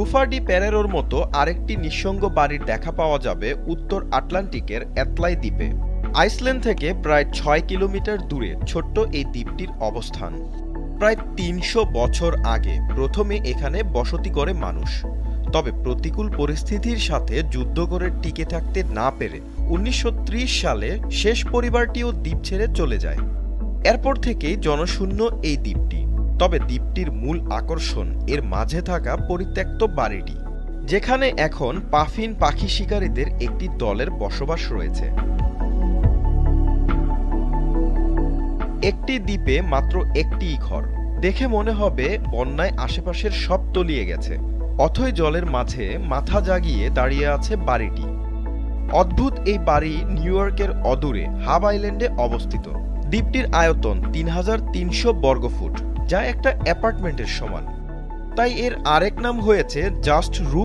বুফা D পেরেরোর মতো আরেকটি নিঃসঙ্গ বাড়ির দেখা পাওয়া যাবে উত্তর আটলান্টিকের অ্যাটলাই দ্বীপে। আইসল্যান্ড থেকে প্রায় ৬ কিলোমিটার দূরে ছোট্ট এই দ্বীপটির অবস্থান। প্রায় ৩০০ বছর আগে প্রথমে এখানে বসতি করে মানুষ, তবে প্রতিকূল পরিস্থিতির সাথে যুদ্ধ করে টিকে থাকতে না পেরে ১৯৩০ সালে শেষ পরিবারটিও দ্বীপ ছেড়ে চলে যায়। এরপর থেকেই জনশূন্য এই দ্বীপটি। তবে দ্বীপটির মূল আকর্ষণ এর মাঝে থাকা পরিত্যক্ত বাড়িটি, যেখানে এখন পাফিন পাখি শিকারীদের একটি দলের বসবাস রয়েছে। একটি দ্বীপে মাত্র একটিই ঘর। দেখে মনে হবে বন্যায় আশেপাশের সব তলিয়ে গেছে, অথই জলের মাঝে মাথা জাগিয়ে দাঁড়িয়ে আছে বাড়িটি। অদ্ভুত এই বাড়ি নিউ ইয়র্কের অদূরে হাব আইল্যান্ডে অবস্থিত। দ্বীপটির আয়তন ৩৩০০ বর্গফুট, যা একটা অ্যাপার্টমেন্টের সমান। তাই এর আরেক নাম হয়েছে জাস্ট রুম।